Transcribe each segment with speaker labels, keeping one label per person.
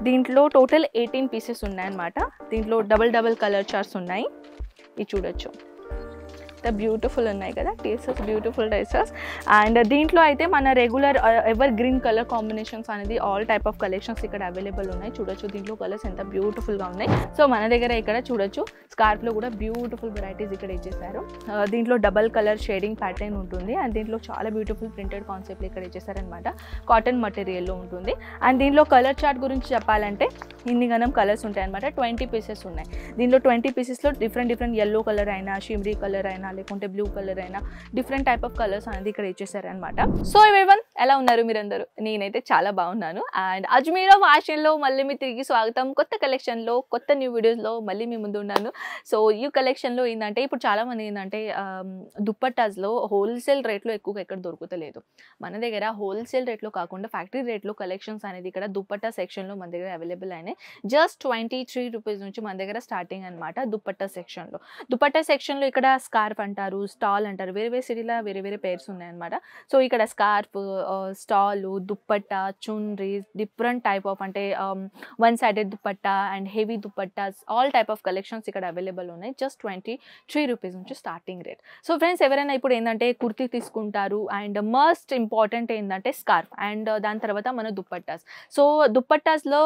Speaker 1: దీంట్లో total 18 pieces ఉన్నాయన్నమాట. దీంట్లో డబుల్ కలర్ చార్ట్స్ ఉన్నాయి. ఇది చూడొచ్చు. ఎంత బ్యూటిఫుల్ ఉన్నాయి కదా టీషర్ట్స్, బ్యూటిఫుల్ టీషర్ట్స్. అండ్ దీంట్లో అయితే మన regular ever green colour combinations అనేది ఆల్ టైప్ ఆఫ్ కలెక్షన్స్ ఇక్కడ అవైలబుల్ ఉన్నాయి. చూడొచ్చు దీంట్లో కలర్స్ ఎంత బ్యూటిఫుల్గా ఉన్నాయి. సో మన దగ్గర ఇక్కడ చూడొచ్చు స్కార్ఫ్లో కూడా బ్యూటిఫుల్ వెరైటీస్ ఇక్కడ ఇచ్చేసారు. దీంట్లో డబల్ కలర్ షేడింగ్ ప్యాటర్న్ ఉంటుంది. అండ్ దీంట్లో చాలా బ్యూటిఫుల్ ప్రింటెడ్ కాన్సెప్ట్ ఇక్కడ ఇచ్చేసారనమాట. కాటన్ మటీరియల్లో ఉంటుంది. అండ్ దీంట్లో కలర్ చార్ట్ గురించి చెప్పాలంటే ఇన్ని గనం కలర్స్ ఉంటాయి అనమాట. 20 పీసెస్ ఉన్నాయి. దీంట్లో 20 పీసెస్లో డిఫరెంట్ ఎల్లో కలర్ అయినా, షిమ్రీ కలర్ అయినా, లేకుంటే బ్లూ కలర్ అయినా డిఫరెంట్ టైప్ ఆఫ్ కలర్స్ అనేది ఇక్కడ ఇచ్చేసారనమాట. సో ఎవరీవన్ ఎలా ఉన్నారు మీరందరూ? నేనైతే చాలా బాగున్నాను. అండ్ అజ్మీరా ఫ్యాషన్లో మళ్ళీ మీ తిరిగి స్వాగతం. కొత్త కలెక్షన్లో, కొత్త న్యూ వీడియోస్లో మళ్ళీ మీ ముందు ఉన్నాను. సో ఈ కలెక్షన్లో ఏంటంటే ఇప్పుడు చాలామంది ఏంటంటే దుప్పట్టాస్లో హోల్సేల్ రేట్లో ఎక్కువగా ఎక్కడ దొరుకుతలేదు. మన దగ్గర హోల్సేల్ రేట్లో కాకుండా ఫ్యాక్టరీ రేట్లో కలెక్షన్స్ అనేది ఇక్కడ దుప్పట్టా సెక్షన్లో మన దగ్గర అవైలబుల్ అయినాయి. జస్ట్ 23 రూపీస్ నుంచి మన దగ్గర స్టార్టింగ్ అనమాట దుప్పట్టా సెక్షన్లో. దుప్పట్టా సెక్షన్లో ఇక్కడ స్కార్ఫ్ అంటారు, స్టాల్ అంటారు. వేరే సిటీలో వేరే పేర్స్ ఉన్నాయన్నమాట. సో ఇక్కడ స్కార్ఫ్, స్టాలు, దుప్పట్టా, చున్రీస్, డిఫరెంట్ టైప్ ఆఫ్ అంటే one sided dupatta and heavy dupattas, all type of collections ఇక్కడ అవైలబుల్ ఉన్నాయి. జస్ట్ 23 రూపీస్ నుంచి స్టార్టింగ్ రేట్. సో ఫ్రెండ్స్ ఎవరైనా ఇప్పుడు ఏంటంటే కుర్తీ తీసుకుంటారు అండ్ మస్ట్ ఇంపార్టెంట్ ఏంటంటే స్కార్ఫ్ అండ్ దాని తర్వాత మన దుప్పట్టాస్. సో దుప్పట్టాస్లో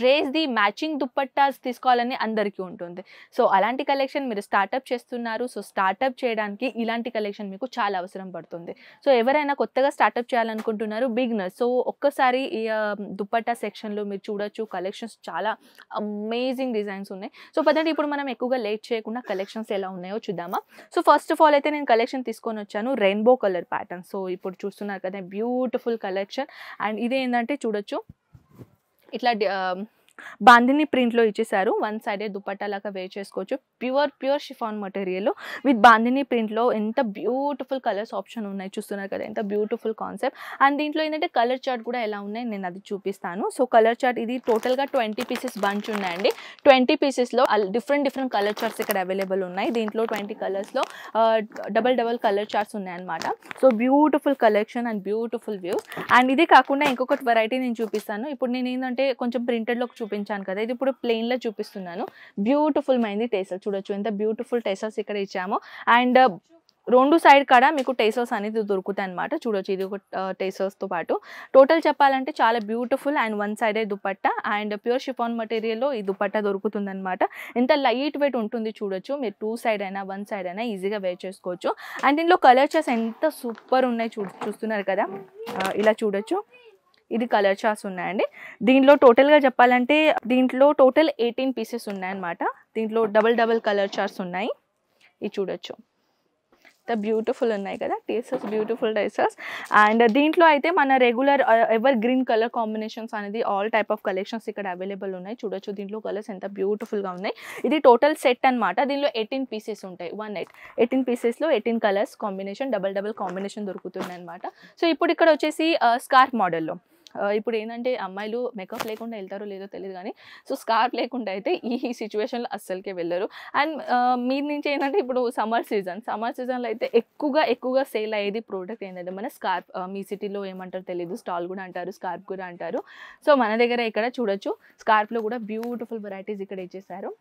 Speaker 1: డ్రెస్ది మ్యాచింగ్ దుప్పట్టాస్ తీసుకోవాలని అందరికీ ఉంటుంది. సో అలాంటి కలెక్షన్ మీరు స్టార్ట్అప్ చేస్తున్నారు. సో స్టార్ట్అప్ చేయడానికి ఇలాంటి కలెక్షన్ మీకు చాలా అవసరం పడుతుంది. సో ఎవరైనా కొత్తగా స్టార్ట్అప్ చేయాలనుకుంటున్నారు, బిగినర్స్, సో ఒక్కసారి ఈ దుప్పట్టా సెక్షన్లో మీరు చూడొచ్చు. కలెక్షన్స్ చాలా అమేజింగ్ డిజైన్స్ ఉన్నాయి. సో పదండి ఇప్పుడు మనం ఎక్కువగా లేట్ చేయకుండా కలెక్షన్స్ ఎలా ఉన్నాయో చూద్దామా. సో ఫస్ట్ ఆఫ్ ఆల్ అయితే నేను కలెక్షన్ తీసుకొని వచ్చాను రెయిన్బో కలర్ ప్యాటర్న్. సో ఇప్పుడు చూస్తున్నారు కదా బ్యూటిఫుల్ కలెక్షన్. అండ్ ఇది ఏంటంటే చూడొచ్చు ఇట్లా బాందిని ప్రింట్లో ఇచ్చేసారు. వన్ సైడే దుపట్టా లాగా వేర్ చేసుకోవచ్చు. Pure chiffon material with bandhani ప్రింట్లో ఎంత బ్యూటిఫుల్ కలర్స్ ఆప్షన్ ఉన్నాయి చూస్తున్నారు కదా, ఎంత బ్యూటిఫుల్ కాన్సెప్ట్. అండ్ దీంట్లో ఏంటంటే కలర్ చార్ట్ కూడా ఎలా ఉన్నాయి నేను అది చూపిస్తాను. సో కలర్ చార్ట్ ఇది టోటల్గా 20 పీసెస్ బంచ్ ఉన్నాయండి. 20 పీసెస్లో డిఫరెంట్ కలర్ చార్ట్స్ ఇక్కడ అవైలబుల్ ఉన్నాయి. దీంట్లో 20 కలర్స్లో డబల్ కలర్ చార్ట్స్ ఉన్నాయన్నమాట. So beautiful collection and beautiful views. And ఇది కాకుండా ఇంకొకటి వెరైటీ నేను చూపిస్తాను. ఇప్పుడు నేను ఏంటంటే కొంచెం ప్రింటెడ్లో చూపించాను కదా, ఇది ఇప్పుడు ప్లెయిన్లో చూపిస్తున్నాను. బ్యూటిఫుల్ మైంది టేసర్ చూడొచ్చు, ఎంత బ్యూటిఫుల్ టేసర్స్ ఇక్కడ ఇచ్చాము. అండ్ రెండు సైడ్ కాడ మీకు టేసర్స్ అనేది దొరుకుతాయి అనమాట. చూడొచ్చు ఇది ఒక టేసర్స్తో పాటు. టోటల్ చెప్పాలంటే చాలా బ్యూటిఫుల్ అండ్ వన్ సైడే దుపట్టా అండ్ ప్యూర్ షిఫాన్ మెటీరియల్లో ఈ దుపట్టా దొరుకుతుంది అనమాట. ఎంత లైట్ వెయిట్ ఉంటుంది చూడొచ్చు. మీరు 2 సైడ్ అయినా 1 సైడ్ అయినా ఈజీగా వేర్ చేసుకోవచ్చు. అండ్ దీనిలో కలర్ చార్ట్స్ ఎంత సూపర్ ఉన్నాయి చూస్తున్నారు కదా, ఇలా చూడొచ్చు. ఇది కలర్ చార్ట్స్ ఉన్నాయండి. దీంట్లో టోటల్గా చెప్పాలంటే దీంట్లో టోటల్ 18 పీసెస్ ఉన్నాయన్నమాట. దీంట్లో డబల్ కలర్ చార్ట్స్ ఉన్నాయి. ఇది చూడొచ్చు, ఎంత బ్యూటిఫుల్ ఉన్నాయి కదా టీషర్ట్స్, బ్యూటిఫుల్ టీషర్ట్స్. అండ్ దీంట్లో అయితే మన regular ever green colour combinations అనేది ఆల్ టైప్ ఆఫ్ కలెక్షన్స్ ఇక్కడ అవైలబుల్ ఉన్నాయి. చూడొచ్చు దీంట్లో కలర్స్ ఎంత బ్యూటిఫుల్గా ఉన్నాయి. ఇది టోటల్ సెట్ అనమాట. దీనిలో 18 పీసెస్ ఉంటాయి. 18 పీసెస్లో 18 కలర్స్ కాంబినేషన్ డబల్ కాంబినేషన్ దొరుకుతున్నాయి అనమాట. సో ఇప్పుడు ఇక్కడ వచ్చేసి స్కార్ఫ్ మోడల్లో ఇప్పుడు ఏంటంటే అమ్మాయిలు మేకప్ లేకుండా వెళ్తారో లేదో తెలియదు కానీ సో స్కార్ఫ్ లేకుండా అయితే ఈ సిచ్యువేషన్లో అస్సలకే వెళ్ళరు. అండ్ మీరు నుంచి ఏంటంటే ఇప్పుడు సమ్మర్ సీజన్లో అయితే ఎక్కువగా సేల్ అయ్యేది ప్రోడక్ట్ ఏంటంటే మన స్కార్ఫ్. మీ సిటీలో ఏమంటారు తెలియదు, స్టాల్ కూడా అంటారు, స్కార్ఫ్ కూడా అంటారు. సో మన దగ్గర ఇక్కడ చూడొచ్చు స్కార్ఫ్లో కూడా బ్యూటిఫుల్ వెరైటీస్ ఇక్కడ ఇచ్చేసారు.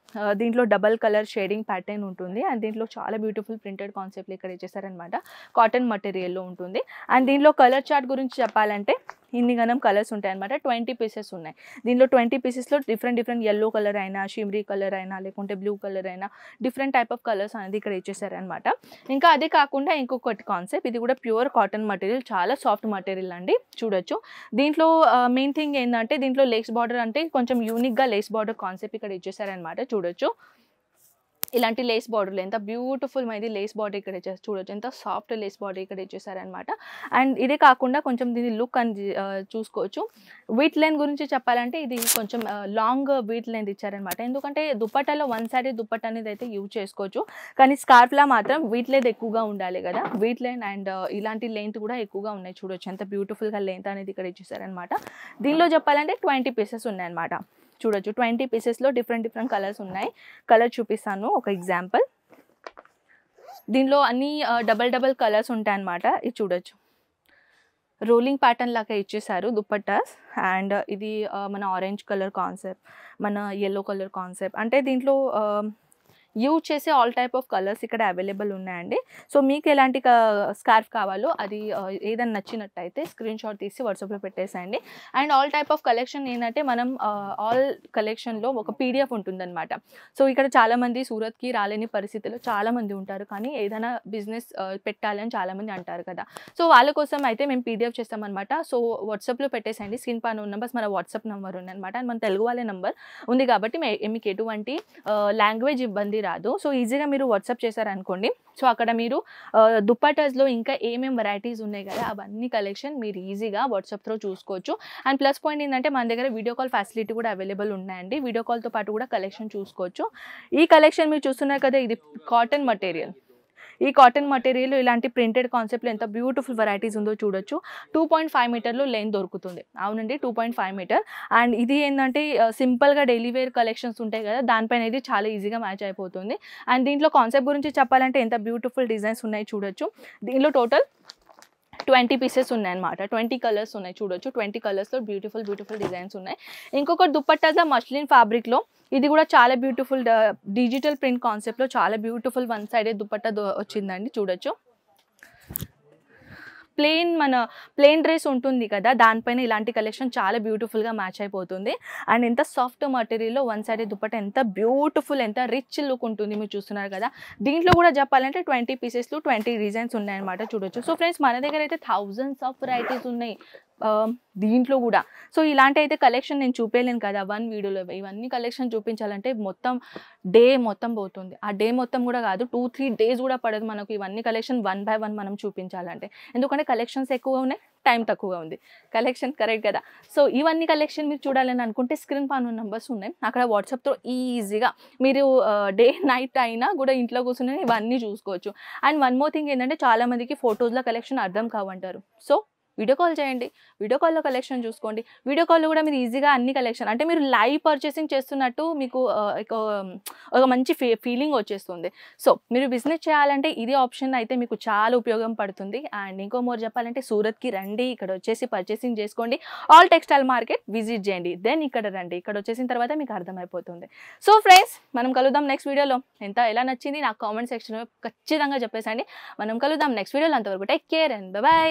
Speaker 1: దీంట్లో డబల్ కలర్ షేడింగ్ ప్యాటర్న్ ఉంటుంది. అండ్ దీంట్లో చాలా బ్యూటిఫుల్ ప్రింటెడ్ కాన్సెప్ట్లు ఇక్కడ ఇచ్చేసారనమాట. కాటన్ మటీరియల్లో ఉంటుంది. అండ్ దీంట్లో కలర్ చార్ట్ గురించి చెప్పాలంటే ఇన్ని గనం కలర్స్ ఉంటాయి అనమాట. 20 పీసెస్ ఉన్నాయి. దీనిలో 20 పీసెస్లో డిఫరెంట్ ఎల్లో కలర్ అయినా, షిమ్రీ కలర్ అయినా, లేకుంటే బ్లూ కలర్ అయినా డిఫరెంట్ టైప్ ఆఫ్ కలర్స్ అనేది ఇక్కడ ఇచ్చేసారనమాట. ఇంకా అదే కాకుండా ఇంకొకటి కాన్సెప్ట్, ఇది కూడా ప్యూర్ కాటన్ మటీరియల్, చాలా సాఫ్ట్ మటీరియల్ అండి. చూడొచ్చు దీంట్లో మెయిన్ థింగ్ ఏంటంటే దీంట్లో లేస్ బార్డర్ అంటే కొంచెం యూనిక్గా లేస్ బార్డర్ కాన్సెప్ట్ ఇక్కడ ఇచ్చేసారనమాట. చూడొచ్చు ఇలాంటి లేస్ బార్డర్లు ఎంత బ్యూటిఫుల్ మైది లేస్ బార్డర్ ఇక్కడ ఇచ్చేసి చూడొచ్చు, ఎంత సాఫ్ట్ లేస్ బార్డర్ ఇక్కడ ఇచ్చేసారనమాట. అండ్ ఇదే కాకుండా కొంచెం దీని లుక్ అని చూసుకోవచ్చు. వీట్ లెంత్ గురించి చెప్పాలంటే ఇది కొంచెం లాంగ్ వీట్ లెంత్ ఇచ్చారనమాట. ఎందుకంటే దుప్పట్టాలో వన్ సైడ్ దుప్పట్ట అనేది అయితే యూజ్ చేసుకోవచ్చు, కానీ స్కార్ఫ్లా మాత్రం వీట్ లెంత్ ఎక్కువగా ఉండాలి కదా. వీట్ లెంత్ అండ్ ఇలాంటి లెంత్ కూడా ఎక్కువగా ఉన్నాయి. చూడొచ్చు ఎంత బ్యూటిఫుల్గా లెంత్ అనేది ఇక్కడ ఇచ్చేసారనమాట. దీనిలో చెప్పాలంటే 20 పీసెస్ ఉన్నాయన్నమాట. చూడొచ్చు 20 పీసెస్లో డిఫరెంట్ కలర్స్ ఉన్నాయి. కలర్ చూపిస్తాను ఒక ఎగ్జాంపుల్. దీనిలో అన్ని డబల్ కలర్స్ ఉంటాయన్నమాట. ఇది చూడొచ్చు రోలింగ్ ప్యాటర్న్ లాగా ఇచ్చేసారు దుపట్టాస్. అండ్ ఇది మన ఆరెంజ్ కలర్ కాన్సెప్ట్, మన యెల్లో కలర్ కాన్సెప్ట్. అంటే దీంట్లో యూజ్ చేసే ఆల్ టైప్ ఆఫ్ కలర్స్ ఇక్కడ అవైలబుల్ ఉన్నాయండి. సో మీకు ఎలాంటి స్కార్ఫ్ కావాలో అది ఏదైనా నచ్చినట్టయితే స్క్రీన్ షాట్ తీసి వాట్సాప్లో పెట్టేసేయండి. And all type of collection ఏంటంటే మనం ఆల్ కలెక్షన్లో ఒక పీడిఎఫ్ ఉంటుందన్నమాట. సో ఇక్కడ చాలామంది సూరత్కి రాలేని పరిస్థితుల్లో చాలామంది ఉంటారు, కానీ ఏదైనా బిజినెస్ పెట్టాలని చాలామంది అంటారు కదా. సో వాళ్ళ కోసం అయితే మేము పీడిఎఫ్ చేస్తామన్నమాట. సో వాట్సాప్లో పెట్టేసేయండి. స్క్రీన్ పైన ఉన్న నెంబర్స్ మన వాట్సాప్ నెంబర్ ఉందన్నమాట. అండ్ మన తెలుగు వాళ్ళే నెంబర్ ఉంది కాబట్టి మీకు ఎటువంటి లాంగ్వేజ్ ఇబ్బంది రాదు. సో ఈజీగా మీరు వాట్సాప్ చేశారనుకోండి, సో అక్కడ మీరు దుపట్టాస్లో ఇంకా ఏమేమి వెరైటీస్ ఉన్నాయి కదా అవన్నీ కలెక్షన్ మీరు ఈజీగా వాట్సాప్ త్రూ చూసుకోవచ్చు. అండ్ ప్లస్ పాయింట్ ఏంటంటే మన దగ్గర వీడియో కాల్ ఫెసిలిటీ కూడా అవైలబుల్ ఉన్నాయండి. వీడియో కాల్తో పాటు కూడా కలెక్షన్ చూసుకోవచ్చు. ఈ కలెక్షన్ మీరు చూస్తున్నారు కదా, ఇది కాటన్ మటీరియల్. ఈ కాటన్ మటీరియల్ ఇలాంటి ప్రింటెడ్ కాన్సెప్ట్లో ఎంత బ్యూటిఫుల్ వెరైటీస్ ఉందో చూడొచ్చు. 2.5 మీటర్లు లెంత్ దొరుకుతుంది. అవునండి, 2.5 మీటర్. అండ్ ఇది ఏంటంటే సింపుల్గా డైలీ వేర్ కలెక్షన్స్ ఉంటాయి కదా, దానిపైన ఇది చాలా ఈజీగా మ్యాచ్ అయిపోతుంది. అండ్ దీంట్లో కాన్సెప్ట్ గురించి చెప్పాలంటే ఎంత బ్యూటిఫుల్ డిజైన్స్ ఉన్నాయి చూడొచ్చు. దీంట్లో టోటల్ 20 పీసెస్ ఉన్నాయన్నమాట. 20 కలర్స్ ఉన్నాయి చూడొచ్చు. 20 కలర్స్లో బ్యూటిఫుల్ డిజైన్స్ ఉన్నాయి. ఇంకొకటి దుపట్టాగా మస్లిన్ ఫ్యాబ్రిక్లో, ఇది కూడా చాలా బ్యూటిఫుల్ డిజిటల్ ప్రింట్ కాన్సెప్ట్లో చాలా బ్యూటిఫుల్ వన్ సైడెడ్ దుపట్టా వచ్చిందండి చూడొచ్చు. ప్లెయిన్ డ్రెస్ ఉంటుంది కదా, దానిపైన ఇలాంటి కలెక్షన్ చాలా బ్యూటిఫుల్గా మ్యాచ్ అయిపోతుంది. అండ్ ఎంత సాఫ్ట్ మటీరియల్లో వన్ సైడ్ దుపట్టా ఎంత బ్యూటిఫుల్, ఎంత రిచ్ లుక్ ఉంటుంది మీరు చూస్తున్నారు కదా. దీంట్లో కూడా చెప్పాలంటే 20 పీసెస్లో 20 డిజైన్స్ ఉన్నాయన్నమాట చూడొచ్చు. సో ఫ్రెండ్స్, మన దగ్గర అయితే థౌజండ్స్ ఆఫ్ వెరైటీస్ ఉన్నాయి దీంట్లో కూడా. సో ఇలాంటి అయితే కలెక్షన్ నేను చూపించలేను కదా వన్ వీడియోలో. ఇవన్నీ కలెక్షన్ చూపించాలంటే డే మొత్తం పోతుంది. ఆ డే మొత్తం కూడా కాదు, 2-3 డేస్ కూడా పడదు మనకు ఇవన్నీ కలెక్షన్ వన్ బై వన్ మనం చూపించాలంటే. ఎందుకంటే కలెక్షన్స్ ఎక్కువ ఉన్నాయి, టైం తక్కువగా ఉంది. కలెక్షన్ కరెక్ట్ కదా. సో ఇవన్నీ కలెక్షన్ మీరు చూడాలని అనుకుంటే స్క్రీన్ పైన నెంబర్స్ ఉన్నాయి, అక్కడ వాట్సాప్తో ఈజీగా మీరు డే నైట్ అయినా కూడా ఇంట్లో కూర్చుని ఇవన్నీ చూసుకోవచ్చు. అండ్ వన్ మోర్ థింగ్ ఏంటంటే చాలామందికి ఫొటోస్లో కలెక్షన్ అర్థం కావంటారు. సో వీడియో కాల్ చేయండి, వీడియో కాల్లో కలెక్షన్ చూసుకోండి. వీడియో కాల్లో కూడా మీరు ఈజీగా అన్ని కలెక్షన్, అంటే మీరు లైవ్ పర్చేసింగ్ చేస్తున్నట్టు మీకు ఒక మంచి ఫీలింగ్ వచ్చేస్తుంది. సో మీరు బిజినెస్ చేయాలంటే ఇది ఆప్షన్ అయితే మీకు చాలా ఉపయోగం పడుతుంది. అండ్ ఇంకో మోర్ చెప్పాలంటే సూరత్కి రండి, ఇక్కడ వచ్చేసి పర్చేసింగ్ చేసుకోండి. ఆల్ టెక్స్టైల్ మార్కెట్ విజిట్ చేయండి, దెన్ ఇక్కడ రండి. ఇక్కడ వచ్చేసిన తర్వాత మీకు అర్థమైపోతుంది. సో ఫ్రెండ్స్, మనం కలుద్దాం నెక్స్ట్ వీడియోలో. ఎలా నచ్చింది నాకు కామెంట్ సెక్షన్లో ఖచ్చితంగా చెప్పేసండి. మనం కలుద్దాం నెక్స్ట్ వీడియోలో. అంతవరకు టేక్ కేర్ అండ్ బై.